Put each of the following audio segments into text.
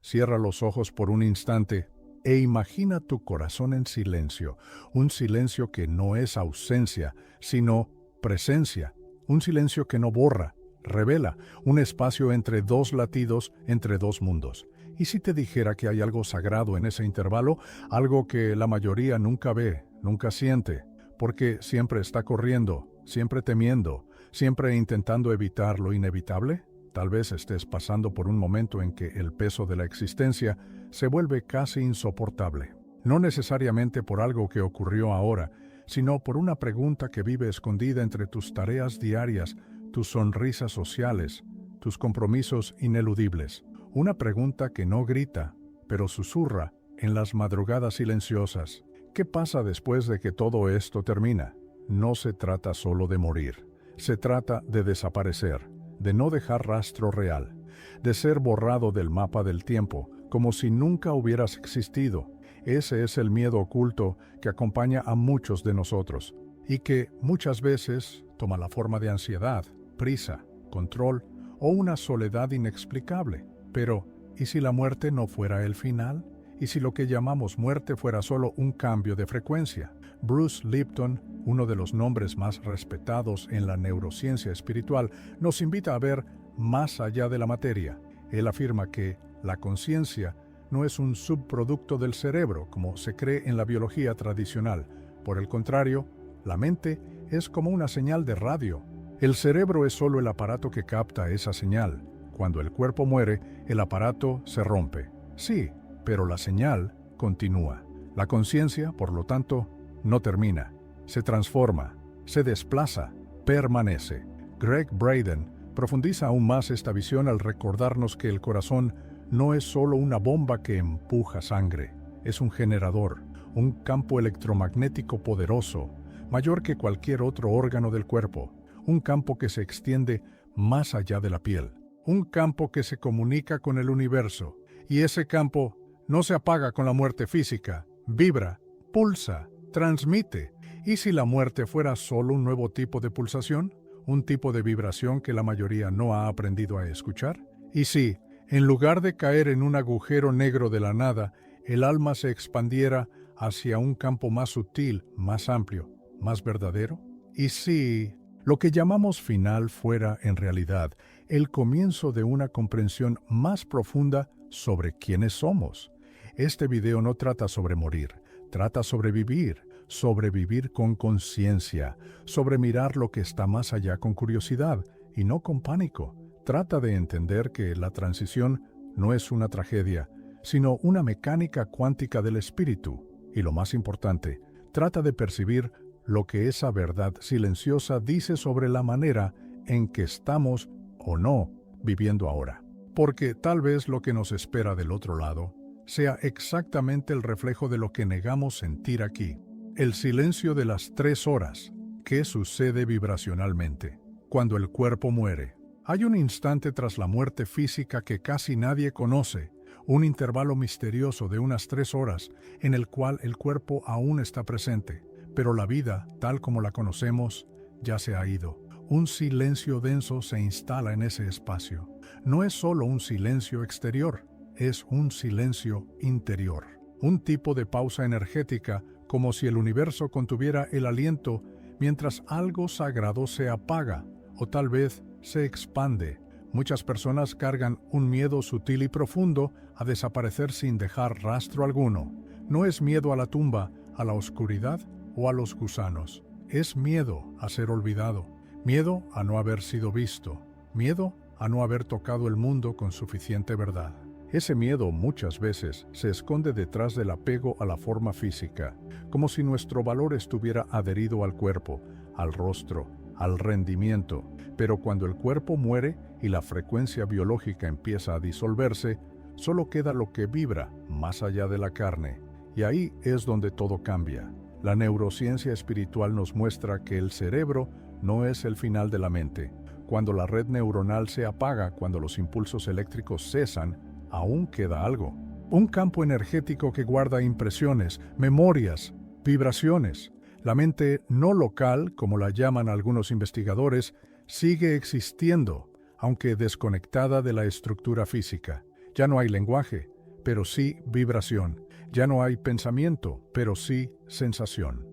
Cierra los ojos por un instante e imagina tu corazón en silencio, un silencio que no es ausencia, sino presencia, un silencio que no borra, revela, un espacio entre dos latidos, entre dos mundos. ¿Y si te dijera que hay algo sagrado en ese intervalo, algo que la mayoría nunca ve, nunca siente, porque siempre está corriendo, siempre temiendo, siempre intentando evitar lo inevitable? Tal vez estés pasando por un momento en que el peso de la existencia se vuelve casi insoportable. No necesariamente por algo que ocurrió ahora, sino por una pregunta que vive escondida entre tus tareas diarias, tus sonrisas sociales, tus compromisos ineludibles. Una pregunta que no grita, pero susurra en las madrugadas silenciosas. ¿Qué pasa después de que todo esto termina? No se trata solo de morir. Se trata de desaparecer, de no dejar rastro real, de ser borrado del mapa del tiempo, como si nunca hubieras existido. Ese es el miedo oculto que acompaña a muchos de nosotros y que muchas veces toma la forma de ansiedad, prisa, control o una soledad inexplicable. Pero, ¿y si la muerte no fuera el final? ¿Y si lo que llamamos muerte fuera solo un cambio de frecuencia? Bruce Lipton, uno de los nombres más respetados en la neurociencia espiritual, nos invita a ver más allá de la materia. Él afirma que la conciencia no es un subproducto del cerebro, como se cree en la biología tradicional. Por el contrario, la mente es como una señal de radio. El cerebro es solo el aparato que capta esa señal. Cuando el cuerpo muere, el aparato se rompe. Sí, pero la señal continúa. La conciencia, por lo tanto, no termina. Se transforma, se desplaza, permanece. Greg Braden profundiza aún más esta visión al recordarnos que el corazón no es solo una bomba que empuja sangre, es un generador, un campo electromagnético poderoso, mayor que cualquier otro órgano del cuerpo, un campo que se extiende más allá de la piel, un campo que se comunica con el universo, y ese campo no se apaga con la muerte física, vibra, pulsa, transmite. ¿Y si la muerte fuera solo un nuevo tipo de pulsación? ¿Un tipo de vibración que la mayoría no ha aprendido a escuchar? ¿Y si, en lugar de caer en un agujero negro de la nada, el alma se expandiera hacia un campo más sutil, más amplio, más verdadero? ¿Y si lo que llamamos final fuera, en realidad, el comienzo de una comprensión más profunda sobre quiénes somos? Este video no trata sobre morir, trata sobre vivir con conciencia, sobre mirar lo que está más allá con curiosidad y no con pánico. Trata de entender que la transición no es una tragedia, sino una mecánica cuántica del espíritu. Y lo más importante, trata de percibir lo que esa verdad silenciosa dice sobre la manera en que estamos o no viviendo ahora. Porque tal vez lo que nos espera del otro lado sea exactamente el reflejo de lo que negamos sentir aquí. El silencio de las 3 horas. ¿Qué sucede vibracionalmente? Cuando el cuerpo muere. Hay un instante tras la muerte física que casi nadie conoce, un intervalo misterioso de unas 3 horas en el cual el cuerpo aún está presente, pero la vida, tal como la conocemos, ya se ha ido. Un silencio denso se instala en ese espacio. No es solo un silencio exterior, es un silencio interior. Un tipo de pausa energética, como si el universo contuviera el aliento mientras algo sagrado se apaga o tal vez se expande. Muchas personas cargan un miedo sutil y profundo a desaparecer sin dejar rastro alguno. No es miedo a la tumba, a la oscuridad o a los gusanos. Es miedo a ser olvidado, miedo a no haber sido visto, miedo a no haber tocado el mundo con suficiente verdad. Ese miedo muchas veces se esconde detrás del apego a la forma física, como si nuestro valor estuviera adherido al cuerpo, al rostro, al rendimiento. Pero cuando el cuerpo muere y la frecuencia biológica empieza a disolverse, solo queda lo que vibra más allá de la carne. Y ahí es donde todo cambia. La neurociencia espiritual nos muestra que el cerebro no es el final de la mente. Cuando la red neuronal se apaga, cuando los impulsos eléctricos cesan, aún queda algo. Un campo energético que guarda impresiones, memorias, vibraciones. La mente no local, como la llaman algunos investigadores, sigue existiendo, aunque desconectada de la estructura física. Ya no hay lenguaje, pero sí vibración. Ya no hay pensamiento, pero sí sensación.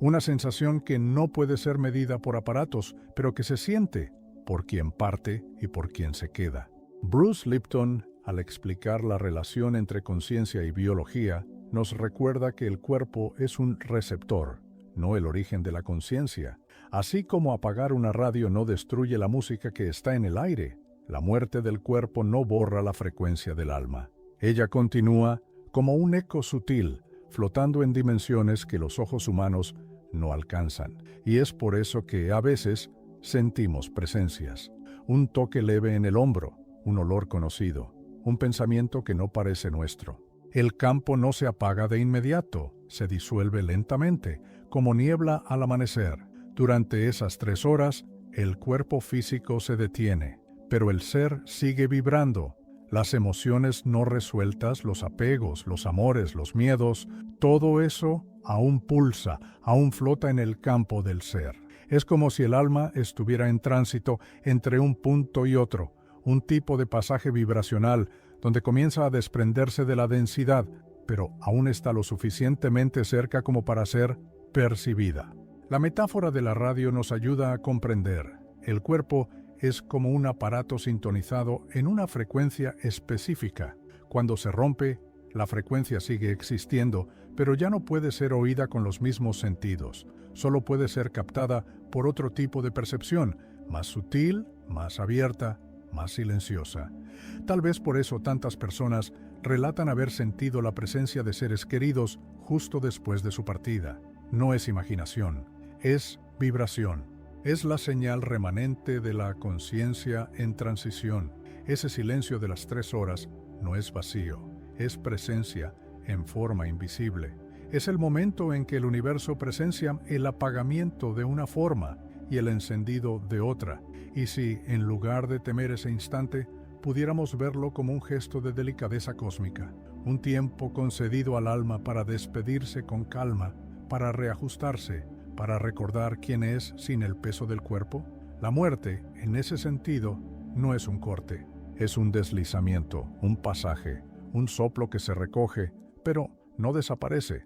Una sensación que no puede ser medida por aparatos, pero que se siente por quien parte y por quien se queda. Bruce Lipton, al explicar la relación entre conciencia y biología, nos recuerda que el cuerpo es un receptor, no el origen de la conciencia. Así como apagar una radio no destruye la música que está en el aire, la muerte del cuerpo no borra la frecuencia del alma. Ella continúa como un eco sutil, flotando en dimensiones que los ojos humanos no alcanzan. Y es por eso que, a veces, sentimos presencias. Un toque leve en el hombro, un olor conocido, un pensamiento que no parece nuestro. El campo no se apaga de inmediato, se disuelve lentamente, como niebla al amanecer. Durante esas 3 horas, el cuerpo físico se detiene, pero el ser sigue vibrando. Las emociones no resueltas, los apegos, los amores, los miedos, todo eso aún pulsa, aún flota en el campo del ser. Es como si el alma estuviera en tránsito entre un punto y otro, un tipo de pasaje vibracional donde comienza a desprenderse de la densidad, pero aún está lo suficientemente cerca como para ser percibida. La metáfora de la radio nos ayuda a comprender. El cuerpo es como un aparato sintonizado en una frecuencia específica. Cuando se rompe, la frecuencia sigue existiendo, pero ya no puede ser oída con los mismos sentidos. Solo puede ser captada por otro tipo de percepción, más sutil, más abierta, más silenciosa. Tal vez por eso tantas personas relatan haber sentido la presencia de seres queridos justo después de su partida. No es imaginación, es vibración. Es la señal remanente de la conciencia en transición. Ese silencio de las 3 horas no es vacío, es presencia en forma invisible. Es el momento en que el universo presencia el apagamiento de una forma y el encendido de otra. Y si, en lugar de temer ese instante, pudiéramos verlo como un gesto de delicadeza cósmica, un tiempo concedido al alma para despedirse con calma, para reajustarse, para recordar quién es sin el peso del cuerpo. La muerte, en ese sentido, no es un corte, es un deslizamiento, un pasaje, un soplo que se recoge, pero no desaparece,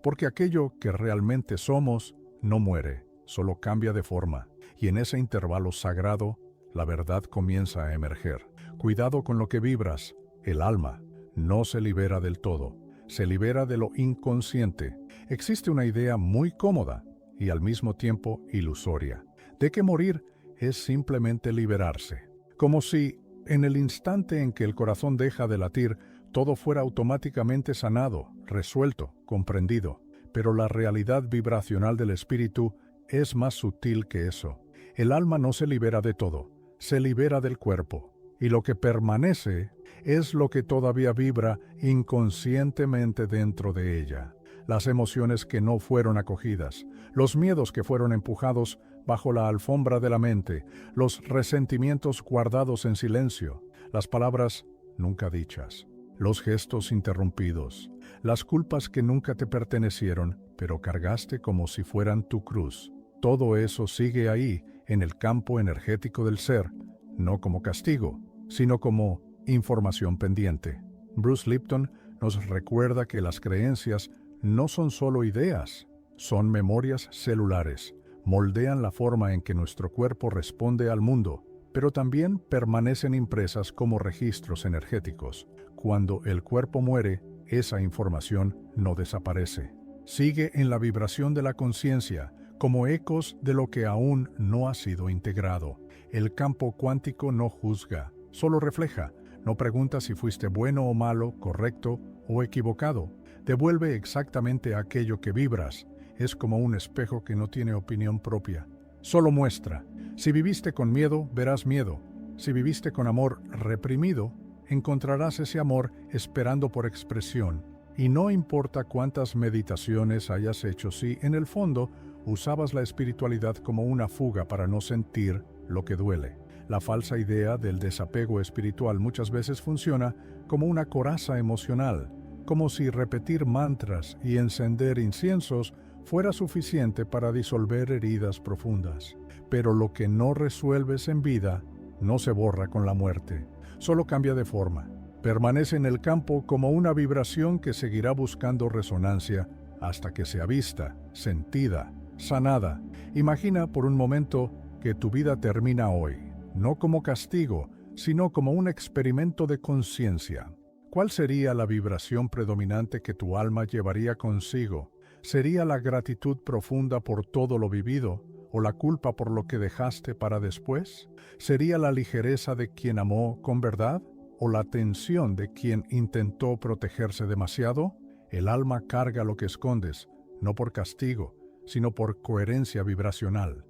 porque aquello que realmente somos no muere, solo cambia de forma, y en ese intervalo sagrado, la verdad comienza a emerger. Cuidado con lo que vibras. El alma no se libera del todo, se libera de lo inconsciente. Existe una idea muy cómoda y al mismo tiempo ilusoria, de que morir es simplemente liberarse, como si, en el instante en que el corazón deja de latir, todo fuera automáticamente sanado, resuelto, comprendido. Pero la realidad vibracional del espíritu es más sutil que eso. El alma no se libera de todo, se libera del cuerpo, y lo que permanece es lo que todavía vibra inconscientemente dentro de ella. Las emociones que no fueron acogidas, los miedos que fueron empujados bajo la alfombra de la mente, los resentimientos guardados en silencio, las palabras nunca dichas, los gestos interrumpidos, las culpas que nunca te pertenecieron, pero cargaste como si fueran tu cruz. Todo eso sigue ahí, en el campo energético del ser, no como castigo, sino como información pendiente. Bruce Lipton nos recuerda que las creencias no son solo ideas, son memorias celulares, moldean la forma en que nuestro cuerpo responde al mundo, pero también permanecen impresas como registros energéticos. Cuando el cuerpo muere, esa información no desaparece. Sigue en la vibración de la conciencia, como ecos de lo que aún no ha sido integrado. El campo cuántico no juzga, solo refleja. No pregunta si fuiste bueno o malo, correcto o equivocado. Devuelve exactamente aquello que vibras. Es como un espejo que no tiene opinión propia. Solo muestra. Si viviste con miedo, verás miedo. Si viviste con amor reprimido, encontrarás ese amor esperando por expresión. Y no importa cuántas meditaciones hayas hecho, si en el fondo usabas la espiritualidad como una fuga para no sentir lo que duele. La falsa idea del desapego espiritual muchas veces funciona como una coraza emocional, como si repetir mantras y encender inciensos fuera suficiente para disolver heridas profundas. Pero lo que no resuelves en vida no se borra con la muerte, solo cambia de forma. Permanece en el campo como una vibración que seguirá buscando resonancia hasta que sea vista, sentida, sanada. Imagina por un momento que tu vida termina hoy, no como castigo, sino como un experimento de conciencia. ¿Cuál sería la vibración predominante que tu alma llevaría consigo? ¿Sería la gratitud profunda por todo lo vivido o la culpa por lo que dejaste para después? ¿Sería la ligereza de quien amó con verdad o la tensión de quien intentó protegerse demasiado? El alma carga lo que escondes, no por castigo, sino por coherencia vibracional.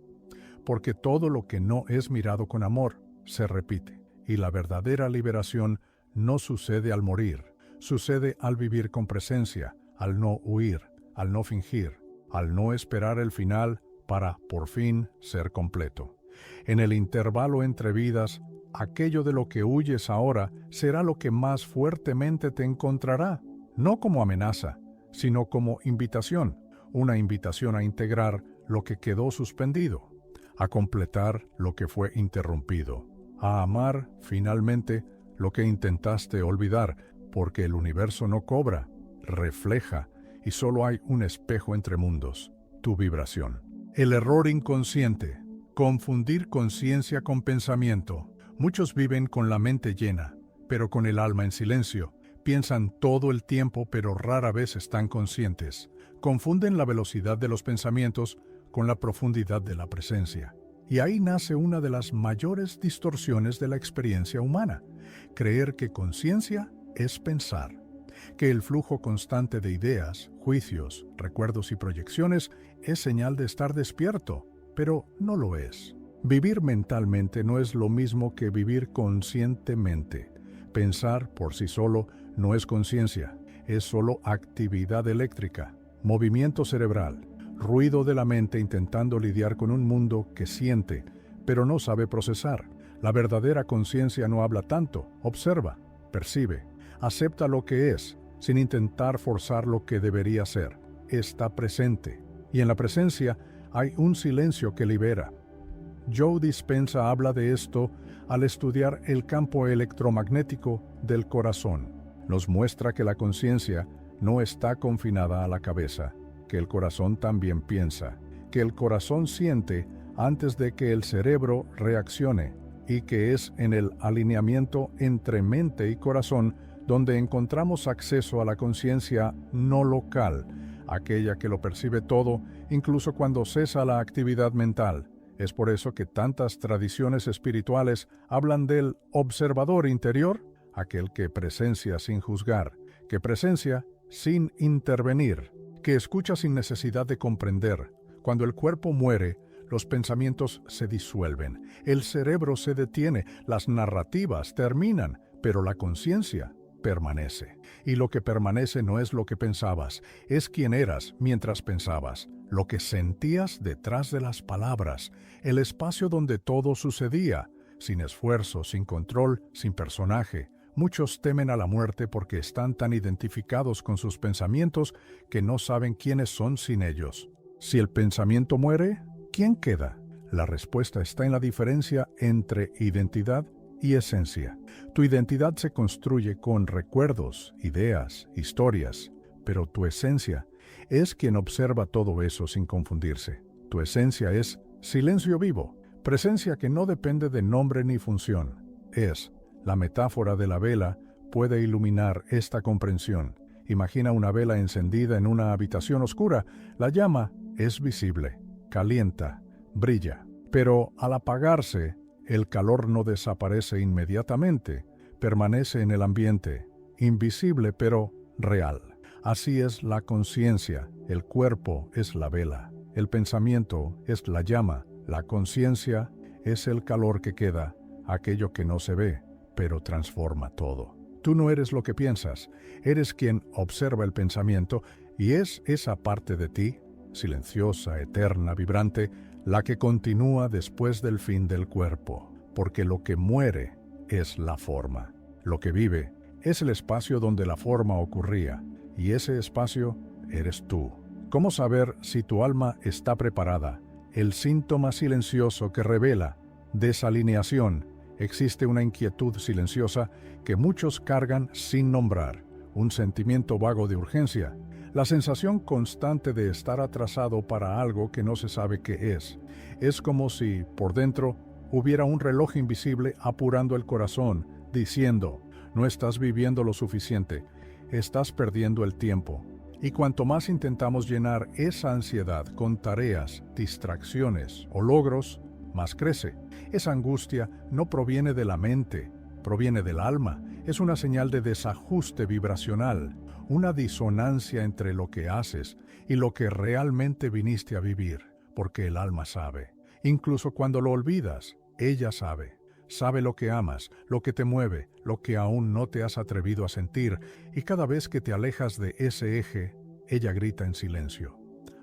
Porque todo lo que no es mirado con amor se repite, y la verdadera liberación no sucede al morir, sucede al vivir con presencia, al no huir, al no fingir, al no esperar el final para, por fin, ser completo. En el intervalo entre vidas, aquello de lo que huyes ahora será lo que más fuertemente te encontrará, no como amenaza, sino como invitación, una invitación a integrar lo que quedó suspendido, a completar lo que fue interrumpido, a amar, finalmente, lo que intentaste olvidar, porque el universo no cobra, refleja, y solo hay un espejo entre mundos, tu vibración. El error inconsciente, confundir conciencia con pensamiento. Muchos viven con la mente llena, pero con el alma en silencio. Piensan todo el tiempo, pero rara vez están conscientes. Confunden la velocidad de los pensamientos con la profundidad de la presencia. Y ahí nace una de las mayores distorsiones de la experiencia humana. Creer que conciencia es pensar, que el flujo constante de ideas, juicios, recuerdos y proyecciones es señal de estar despierto, pero no lo es. Vivir mentalmente no es lo mismo que vivir conscientemente. Pensar por sí solo no es conciencia, es solo actividad eléctrica, movimiento cerebral, ruido de la mente intentando lidiar con un mundo que siente, pero no sabe procesar. La verdadera conciencia no habla tanto, observa, percibe, acepta lo que es, sin intentar forzar lo que debería ser. Está presente, y en la presencia hay un silencio que libera. Joe Dispenza habla de esto al estudiar el campo electromagnético del corazón. Nos muestra que la conciencia no está confinada a la cabeza, que el corazón también piensa, que el corazón siente antes de que el cerebro reaccione, y que es en el alineamiento entre mente y corazón donde encontramos acceso a la conciencia no local, aquella que lo percibe todo, incluso cuando cesa la actividad mental. Es por eso que tantas tradiciones espirituales hablan del observador interior, aquel que presencia sin juzgar, que presencia sin intervenir, que escucha sin necesidad de comprender. Cuando el cuerpo muere, los pensamientos se disuelven, el cerebro se detiene, las narrativas terminan, pero la conciencia permanece. Y lo que permanece no es lo que pensabas, es quién eras mientras pensabas, lo que sentías detrás de las palabras, el espacio donde todo sucedía, sin esfuerzo, sin control, sin personaje. Muchos temen a la muerte porque están tan identificados con sus pensamientos que no saben quiénes son sin ellos. Si el pensamiento muere, ¿quién queda? La respuesta está en la diferencia entre identidad y esencia. Tu identidad se construye con recuerdos, ideas, historias, pero tu esencia es quien observa todo eso sin confundirse. Tu esencia es silencio vivo, presencia que no depende de nombre ni función. La metáfora de la vela puede iluminar esta comprensión. Imagina una vela encendida en una habitación oscura. La llama es visible, calienta, brilla, pero al apagarse, el calor no desaparece inmediatamente, permanece en el ambiente, invisible pero real. Así es la conciencia, el cuerpo es la vela, el pensamiento es la llama, la conciencia es el calor que queda, aquello que no se ve, pero transforma todo. Tú no eres lo que piensas, eres quien observa el pensamiento y es esa parte de ti, silenciosa, eterna, vibrante, la que continúa después del fin del cuerpo, porque lo que muere es la forma. Lo que vive es el espacio donde la forma ocurría, y ese espacio eres tú. ¿Cómo saber si tu alma está preparada? El síntoma silencioso que revela desalineación Existe una inquietud silenciosa que muchos cargan sin nombrar, un sentimiento vago de urgencia, la sensación constante de estar atrasado para algo que no se sabe qué es. Es como si, por dentro, hubiera un reloj invisible apurando el corazón, diciendo, no estás viviendo lo suficiente, estás perdiendo el tiempo. Y cuanto más intentamos llenar esa ansiedad con tareas, distracciones o logros, más crece. Esa angustia no proviene de la mente, proviene del alma. Es una señal de desajuste vibracional, una disonancia entre lo que haces y lo que realmente viniste a vivir, porque el alma sabe. Incluso cuando lo olvidas, ella sabe. Sabe lo que amas, lo que te mueve, lo que aún no te has atrevido a sentir, y cada vez que te alejas de ese eje, ella grita en silencio,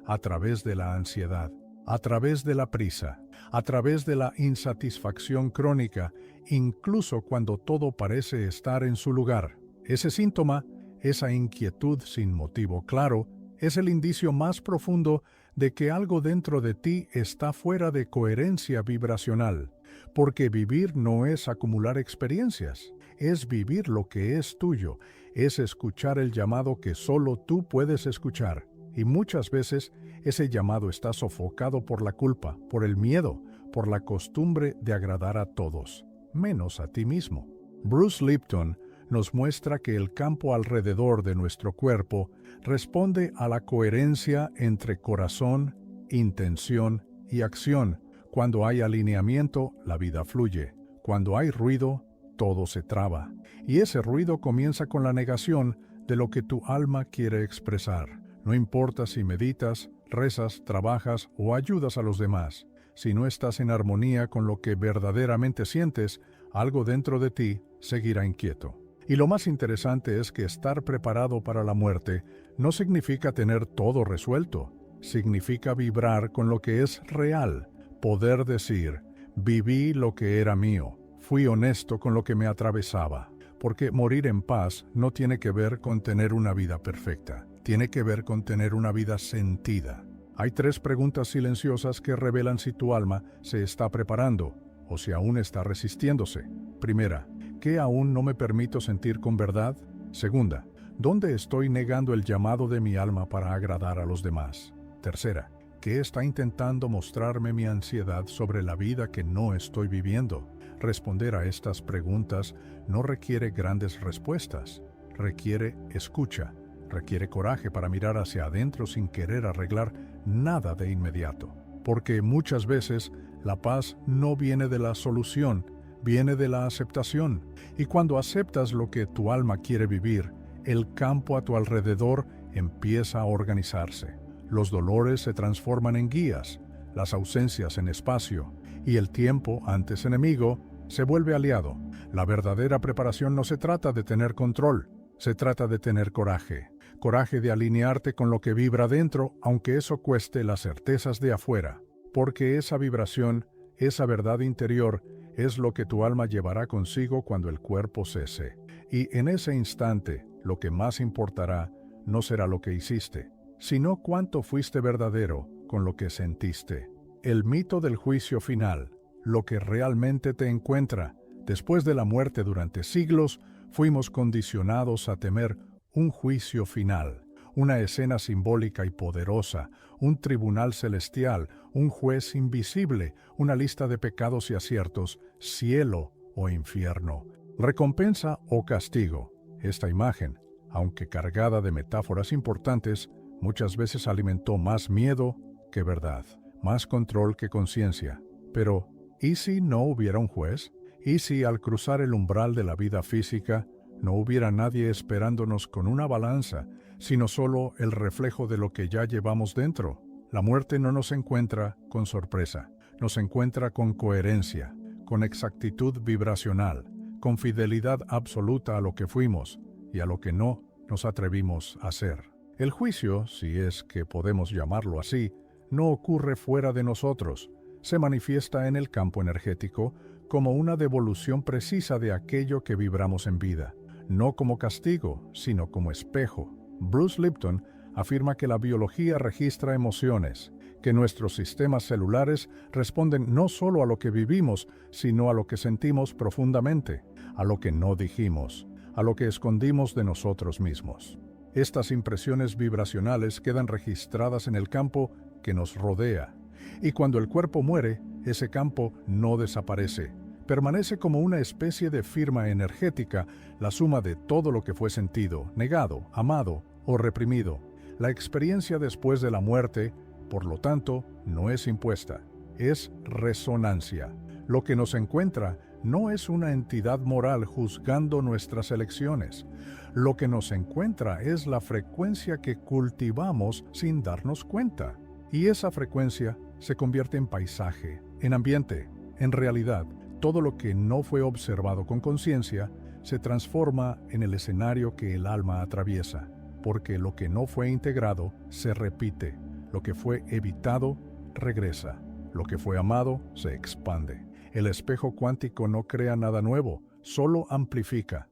a través de la ansiedad, a través de la prisa, a través de la insatisfacción crónica, incluso cuando todo parece estar en su lugar. Ese síntoma, esa inquietud sin motivo claro, es el indicio más profundo de que algo dentro de ti está fuera de coherencia vibracional, porque vivir no es acumular experiencias, es vivir lo que es tuyo, es escuchar el llamado que solo tú puedes escuchar, y muchas veces ese llamado está sofocado por la culpa, por el miedo, por la costumbre de agradar a todos, menos a ti mismo. Bruce Lipton nos muestra que el campo alrededor de nuestro cuerpo responde a la coherencia entre corazón, intención y acción. Cuando hay alineamiento, la vida fluye. Cuando hay ruido, todo se traba. Y ese ruido comienza con la negación de lo que tu alma quiere expresar. No importa si meditas, rezas, trabajas o ayudas a los demás. Si no estás en armonía con lo que verdaderamente sientes, algo dentro de ti seguirá inquieto. Y lo más interesante es que estar preparado para la muerte no significa tener todo resuelto. Significa vibrar con lo que es real. Poder decir, viví lo que era mío. Fui honesto con lo que me atravesaba. Porque morir en paz no tiene que ver con tener una vida perfecta. Tiene que ver con tener una vida sentida. Hay 3 preguntas silenciosas que revelan si tu alma se está preparando o si aún está resistiéndose. Primera, ¿qué aún no me permito sentir con verdad? Segunda, ¿dónde estoy negando el llamado de mi alma para agradar a los demás? Tercera, ¿qué está intentando mostrarme mi ansiedad sobre la vida que no estoy viviendo? Responder a estas preguntas no requiere grandes respuestas, requiere escucha. Requiere coraje para mirar hacia adentro sin querer arreglar nada de inmediato. Porque muchas veces la paz no viene de la solución, viene de la aceptación. Y cuando aceptas lo que tu alma quiere vivir, el campo a tu alrededor empieza a organizarse. Los dolores se transforman en guías, las ausencias en espacio, y el tiempo, antes enemigo, se vuelve aliado. La verdadera preparación no se trata de tener control, se trata de tener coraje. Coraje de alinearte con lo que vibra dentro, aunque eso cueste las certezas de afuera. Porque esa vibración, esa verdad interior, es lo que tu alma llevará consigo cuando el cuerpo cese. Y en ese instante, lo que más importará no será lo que hiciste, sino cuánto fuiste verdadero con lo que sentiste. El mito del juicio final, lo que realmente te encuentra. Después de la muerte durante siglos, fuimos condicionados a temer un juicio final, una escena simbólica y poderosa, un tribunal celestial, un juez invisible, una lista de pecados y aciertos, cielo o infierno, recompensa o castigo. Esta imagen, aunque cargada de metáforas importantes, muchas veces alimentó más miedo que verdad, más control que conciencia. Pero, ¿y si no hubiera un juez? ¿Y si al cruzar el umbral de la vida física no hubiera nadie esperándonos con una balanza, sino solo el reflejo de lo que ya llevamos dentro? La muerte no nos encuentra con sorpresa, nos encuentra con coherencia, con exactitud vibracional, con fidelidad absoluta a lo que fuimos y a lo que no nos atrevimos a ser. El juicio, si es que podemos llamarlo así, no ocurre fuera de nosotros, se manifiesta en el campo energético como una devolución precisa de aquello que vibramos en vida. No como castigo, sino como espejo. Bruce Lipton afirma que la biología registra emociones, que nuestros sistemas celulares responden no solo a lo que vivimos, sino a lo que sentimos profundamente, a lo que no dijimos, a lo que escondimos de nosotros mismos. Estas impresiones vibracionales quedan registradas en el campo que nos rodea, y cuando el cuerpo muere, ese campo no desaparece. Permanece como una especie de firma energética, la suma de todo lo que fue sentido, negado, amado o reprimido. La experiencia después de la muerte, por lo tanto, no es impuesta, es resonancia. Lo que nos encuentra no es una entidad moral juzgando nuestras elecciones. Lo que nos encuentra es la frecuencia que cultivamos sin darnos cuenta. Y esa frecuencia se convierte en paisaje, en ambiente, en realidad. Todo lo que no fue observado con conciencia se transforma en el escenario que el alma atraviesa, porque lo que no fue integrado se repite, lo que fue evitado regresa, lo que fue amado se expande. El espejo cuántico no crea nada nuevo, solo amplifica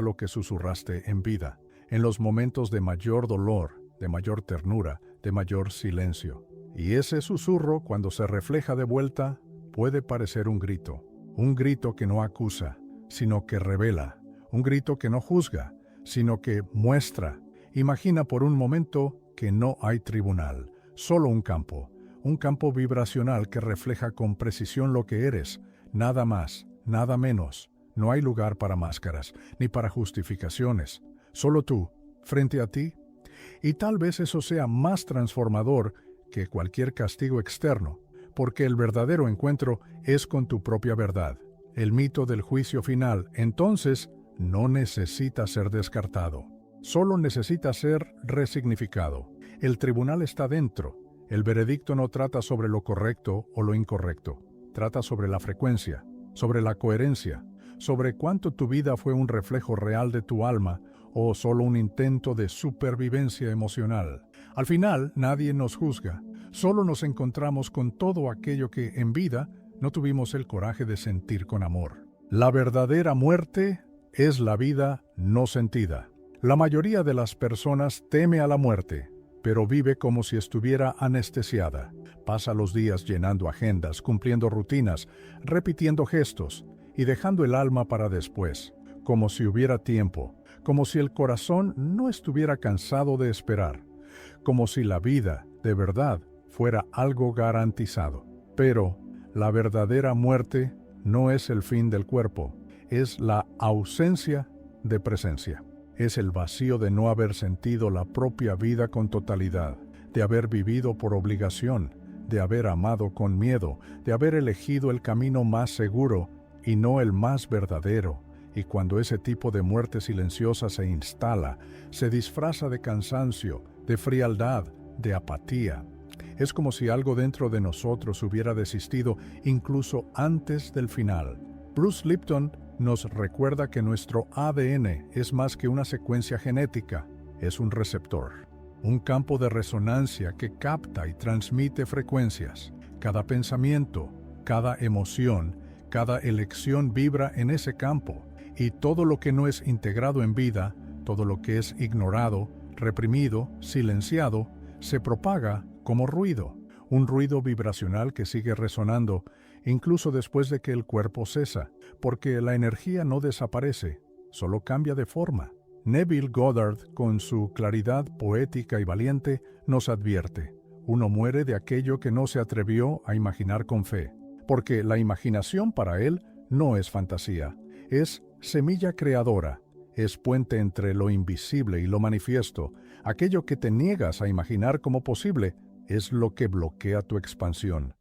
lo que susurraste en vida, en los momentos de mayor dolor, de mayor ternura, de mayor silencio. Y ese susurro, cuando se refleja de vuelta, puede parecer un grito que no acusa, sino que revela, un grito que no juzga, sino que muestra. Imagina por un momento que no hay tribunal, solo un campo vibracional que refleja con precisión lo que eres, nada más, nada menos. No hay lugar para máscaras, ni para justificaciones, solo tú, frente a ti. Y tal vez eso sea más transformador que cualquier castigo externo, porque el verdadero encuentro es con tu propia verdad. El mito del juicio final, entonces, no necesita ser descartado. Solo necesita ser resignificado. El tribunal está dentro. El veredicto no trata sobre lo correcto o lo incorrecto. Trata sobre la frecuencia, sobre la coherencia, sobre cuánto tu vida fue un reflejo real de tu alma o solo un intento de supervivencia emocional. Al final, nadie nos juzga. Solo nos encontramos con todo aquello que, en vida, no tuvimos el coraje de sentir con amor. La verdadera muerte es la vida no sentida. La mayoría de las personas teme a la muerte, pero vive como si estuviera anestesiada. Pasa los días llenando agendas, cumpliendo rutinas, repitiendo gestos y dejando el alma para después, como si hubiera tiempo, como si el corazón no estuviera cansado de esperar, como si la vida, de verdad, fuera algo garantizado. Pero la verdadera muerte no es el fin del cuerpo, es la ausencia de presencia. Es el vacío de no haber sentido la propia vida con totalidad, de haber vivido por obligación, de haber amado con miedo, de haber elegido el camino más seguro y no el más verdadero. Y cuando ese tipo de muerte silenciosa se instala, se disfraza de cansancio, de frialdad, de apatía. Es como si algo dentro de nosotros hubiera desistido incluso antes del final. Bruce Lipton nos recuerda que nuestro ADN es más que una secuencia genética, es un receptor, un campo de resonancia que capta y transmite frecuencias. Cada pensamiento, cada emoción, cada elección vibra en ese campo, y todo lo que no es integrado en vida, todo lo que es ignorado, reprimido, silenciado, se propaga como ruido, un ruido vibracional que sigue resonando incluso después de que el cuerpo cesa, porque la energía no desaparece, solo cambia de forma. Neville Goddard, con su claridad poética y valiente, nos advierte: uno muere de aquello que no se atrevió a imaginar con fe, porque la imaginación para él no es fantasía, es semilla creadora, es puente entre lo invisible y lo manifiesto. Aquello que te niegas a imaginar como posible es lo que bloquea tu expansión.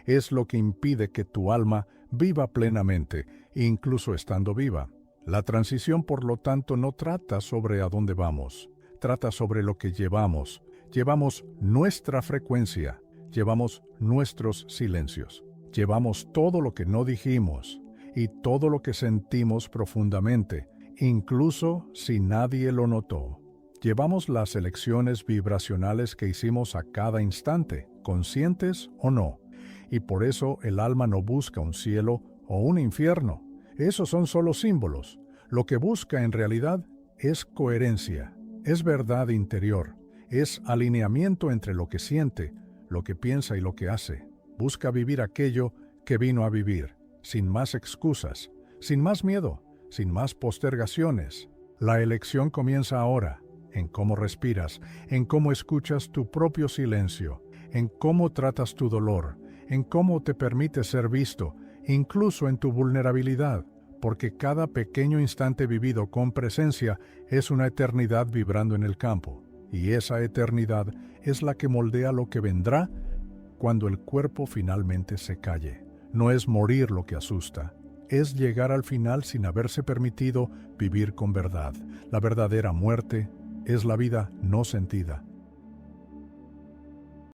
Es lo que impide que tu alma viva plenamente, incluso estando viva. La transición, por lo tanto, no trata sobre a dónde vamos, trata sobre lo que llevamos. Llevamos nuestra frecuencia, llevamos nuestros silencios, llevamos todo lo que no dijimos y todo lo que sentimos profundamente, incluso si nadie lo notó. Llevamos las elecciones vibracionales que hicimos a cada instante, conscientes o no. Y por eso el alma no busca un cielo o un infierno. Esos son solo símbolos. Lo que busca en realidad es coherencia, es verdad interior, es alineamiento entre lo que siente, lo que piensa y lo que hace. Busca vivir aquello que vino a vivir, sin más excusas, sin más miedo, sin más postergaciones. La elección comienza ahora, en cómo respiras, en cómo escuchas tu propio silencio, en cómo tratas tu dolor, en cómo te permites ser visto, incluso en tu vulnerabilidad, porque cada pequeño instante vivido con presencia es una eternidad vibrando en el campo, y esa eternidad es la que moldea lo que vendrá cuando el cuerpo finalmente se calle. No es morir lo que asusta, es llegar al final sin haberse permitido vivir con verdad. La verdadera muerte es la vida no sentida,